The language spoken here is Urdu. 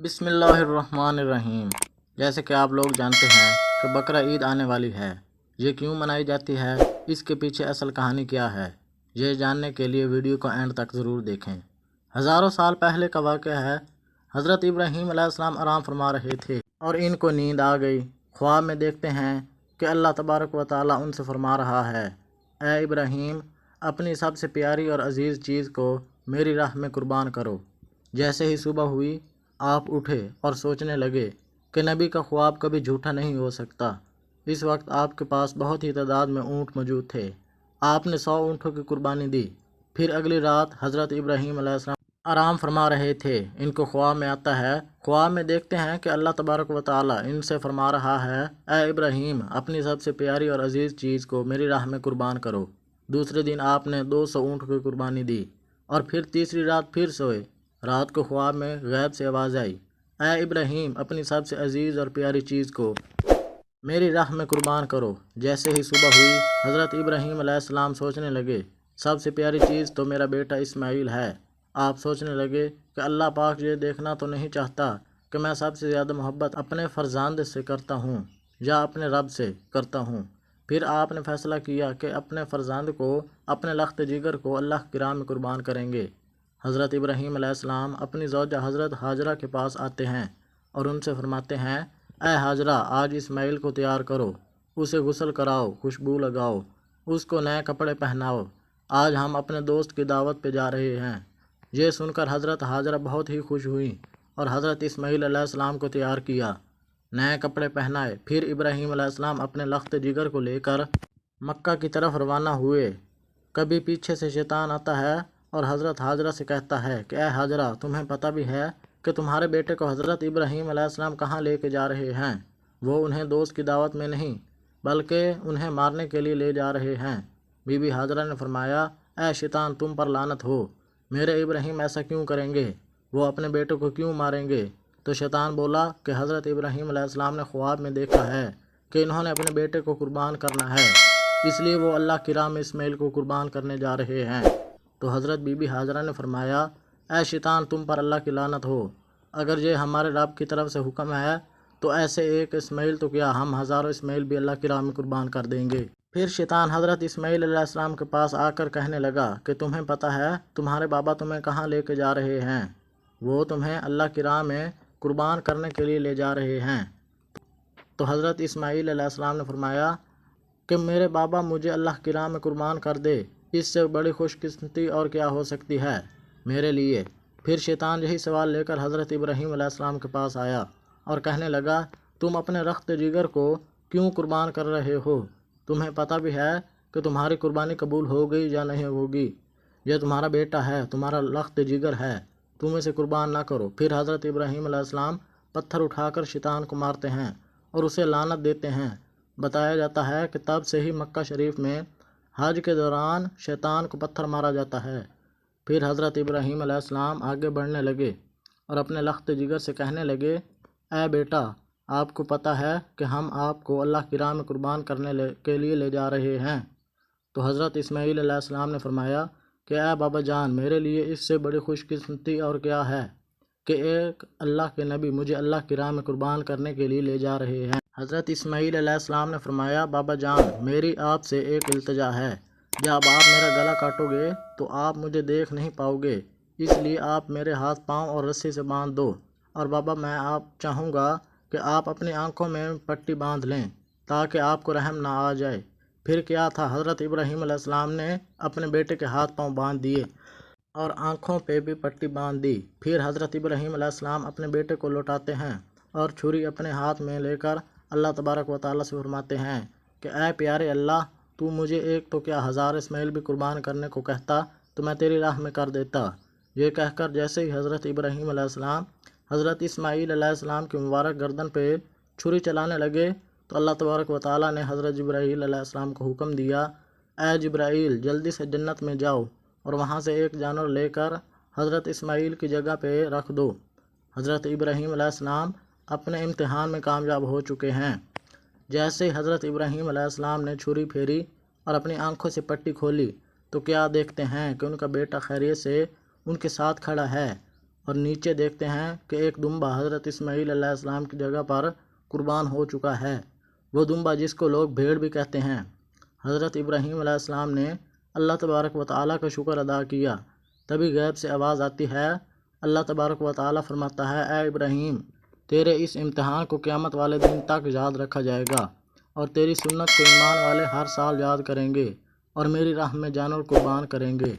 بسم اللہ الرحمن الرحیم۔ جیسے کہ آپ لوگ جانتے ہیں کہ بقرہ عید آنے والی ہے۔ یہ کیوں منائی جاتی ہے، اس کے پیچھے اصل کہانی کیا ہے، یہ جاننے کے لیے ویڈیو کو اینڈ تک ضرور دیکھیں۔ ہزاروں سال پہلے کا واقعہ ہے۔ حضرت ابراہیم علیہ السلام آرام فرما رہے تھے اور ان کو نیند آ گئی۔ خواب میں دیکھتے ہیں کہ اللہ تبارک و تعالیٰ ان سے فرما رہا ہے، اے ابراہیم، اپنی سب سے پیاری اور عزیز چیز کو میری راہ میں قربان کرو۔ جیسے ہی صبح ہوئی، آپ اٹھے اور سوچنے لگے کہ نبی کا خواب کبھی جھوٹا نہیں ہو سکتا۔ اس وقت آپ کے پاس بہت ہی تعداد میں اونٹ موجود تھے۔ آپ نے 100 اونٹوں کی قربانی دی۔ پھر اگلی رات حضرت ابراہیم علیہ السلام آرام فرما رہے تھے۔ ان کو خواب میں آتا ہے۔ خواب میں دیکھتے ہیں کہ اللہ تبارک و تعالیٰ ان سے فرما رہا ہے، اے ابراہیم، اپنی سب سے پیاری اور عزیز چیز کو میری راہ میں قربان کرو۔ دوسرے دن آپ نے 200 اونٹ کی قربانی دی اور پھر تیسری رات پھر سوئے۔ رات کو خواب میں غیب سے آواز آئی، اے ابراہیم، اپنی سب سے عزیز اور پیاری چیز کو میری راہ میں قربان کرو۔ جیسے ہی صبح ہوئی، حضرت ابراہیم علیہ السلام سوچنے لگے، سب سے پیاری چیز تو میرا بیٹا اسماعیل ہے۔ آپ سوچنے لگے کہ اللہ پاک یہ دیکھنا تو نہیں چاہتا کہ میں سب سے زیادہ محبت اپنے فرزند سے کرتا ہوں یا اپنے رب سے کرتا ہوں۔ پھر آپ نے فیصلہ کیا کہ اپنے فرزند کو، اپنے لخت جگر کو اللہ کی راہ میں قربان کریں گے۔ حضرت ابراہیم علیہ السلام اپنی زوجہ حضرت ہاجرہ کے پاس آتے ہیں اور ان سے فرماتے ہیں، اے ہاجرہ، آج اسماعیل کو تیار کرو، اسے غسل کراؤ، خوشبو لگاؤ، اس کو نئے کپڑے پہناؤ، آج ہم اپنے دوست کی دعوت پہ جا رہے ہیں۔ یہ سن کر حضرت ہاجرہ بہت ہی خوش ہوئیں اور حضرت اسماعیل علیہ السلام کو تیار کیا، نئے کپڑے پہنائے۔ پھر ابراہیم علیہ السلام اپنے لخت جگر کو لے کر مکہ کی طرف روانہ ہوئے۔ کبھی پیچھے سے شیطان آتا ہے اور حضرت ہاجرہ سے کہتا ہے کہ اے ہاجرہ، تمہیں پتہ بھی ہے کہ تمہارے بیٹے کو حضرت ابراہیم علیہ السلام کہاں لے کے جا رہے ہیں؟ وہ انہیں دوست کی دعوت میں نہیں بلکہ انہیں مارنے کے لیے لے جا رہے ہیں۔ بی بی ہاجرہ نے فرمایا، اے شیطان، تم پر لعنت ہو، میرے ابراہیم ایسا کیوں کریں گے؟ وہ اپنے بیٹے کو کیوں ماریں گے؟ تو شیطان بولا کہ حضرت ابراہیم علیہ السلام نے خواب میں دیکھا ہے کہ انہوں نے اپنے بیٹے کو قربان کرنا ہے، اس لیے وہ اللہ کی راہ میں اسماعیل کو قربان کرنے جا رہے ہیں۔ تو حضرت بی بی ہاجرہ نے فرمایا، اے شیطان، تم پر اللہ کی لعنت ہو، اگر یہ ہمارے رب کی طرف سے حکم ہے تو ایسے ایک اسماعیل تو کیا، ہم ہزاروں اسماعیل بھی اللہ کی راہ میں قربان کر دیں گے۔ پھر شیطان حضرت اسماعیل علیہ السلام کے پاس آ کر کہنے لگا کہ تمہیں پتہ ہے تمہارے بابا تمہیں کہاں لے کے جا رہے ہیں؟ وہ تمہیں اللہ کی راہ میں قربان کرنے کے لیے لے جا رہے ہیں۔ تو حضرت اسماعیل علیہ السلام نے فرمایا کہ میرے بابا مجھے اللہ کی راہ میں قربان کر دے، اس سے بڑی خوش قسمتی اور کیا ہو سکتی ہے میرے لیے۔ پھر شیطان یہی سوال لے کر حضرت ابراہیم علیہ السلام کے پاس آیا اور کہنے لگا، تم اپنے رخت جگر کو کیوں قربان کر رہے ہو؟ تمہیں پتہ بھی ہے کہ تمہاری قربانی قبول ہوگی یا نہیں ہوگی؟ یہ تمہارا بیٹا ہے، تمہارا لخت جگر ہے، تم اسے قربان نہ کرو۔ پھر حضرت ابراہیم علیہ السلام پتھر اٹھا کر شیطان کو مارتے ہیں اور اسے لعنت دیتے ہیں۔ بتایا جاتا ہے کہ تب سے ہی مکہ شریف میں حج کے دوران شیطان کو پتھر مارا جاتا ہے۔ پھر حضرت ابراہیم علیہ السلام آگے بڑھنے لگے اور اپنے لخت جگر سے کہنے لگے، اے بیٹا، آپ کو پتہ ہے کہ ہم آپ کو اللہ کی راہ میں قربان کرنے کے لیے لے جا رہے ہیں۔ تو حضرت اسماعیل علیہ السلام نے فرمایا کہ اے بابا جان، میرے لیے اس سے بڑی خوش قسمتی اور کیا ہے کہ ایک اللہ کے نبی مجھے اللہ کی راہ میں قربان کرنے کے لیے لے جا رہے ہیں۔ حضرت اسماعیل علیہ السلام نے فرمایا، بابا جان، میری آپ سے ایک التجا ہے، جب آپ میرا گلا کاٹو گے تو آپ مجھے دیکھ نہیں پاؤ گے، اس لیے آپ میرے ہاتھ پاؤں اور رسی سے باندھ دو، اور بابا میں آپ چاہوں گا کہ آپ اپنی آنکھوں میں پٹی باندھ لیں تاکہ آپ کو رحم نہ آ جائے۔ پھر کیا تھا، حضرت ابراہیم علیہ السلام نے اپنے بیٹے کے ہاتھ پاؤں باندھ دیے اور آنکھوں پہ بھی پٹی باندھ دی۔ پھر حضرت ابراہیم علیہ السلام اپنے بیٹے کو لوٹاتے ہیں اور چھری اپنے ہاتھ میں لے کر اللہ تبارک و تعالیٰ سے فرماتے ہیں کہ اے پیارے اللہ، تو مجھے ایک تو کیا 1000 اسماعیل بھی قربان کرنے کو کہتا تو میں تیری راہ میں کر دیتا۔ یہ کہہ کر جیسے ہی حضرت ابراہیم علیہ السلام حضرت اسماعیل علیہ السلام کی مبارک گردن پہ چھری چلانے لگے تو اللہ تبارک و تعالیٰ نے حضرت جبرائیل علیہ السلام کو حکم دیا، اے جبرائیل، جلدی سے جنت میں جاؤ اور وہاں سے ایک جانور لے کر حضرت اسماعیل کی جگہ پہ رکھ دو۔ حضرت ابراہیم علیہ السلام اپنے امتحان میں کامیاب ہو چکے ہیں۔ جیسے ہی حضرت ابراہیم علیہ السلام نے چھری پھیری اور اپنی آنکھوں سے پٹی کھولی تو کیا دیکھتے ہیں کہ ان کا بیٹا خیریت سے ان کے ساتھ کھڑا ہے اور نیچے دیکھتے ہیں کہ ایک دمبا حضرت اسماعیل علیہ السلام کی جگہ پر قربان ہو چکا ہے، وہ دمبا جس کو لوگ بھیڑ بھی کہتے ہیں۔ حضرت ابراہیم علیہ السلام نے اللہ تبارک و تعالیٰ کا شکر ادا کیا، تبھی غیب سے آواز آتی ہے۔ اللہ تبارک و تعالیٰ فرماتا ہے، اے ابراہیم، تیرے اس امتحان کو قیامت والے دن تک یاد رکھا جائے گا، اور تیری سنت کو ایمان والے ہر سال یاد کریں گے اور میری راہ میں جانور قربان کریں گے۔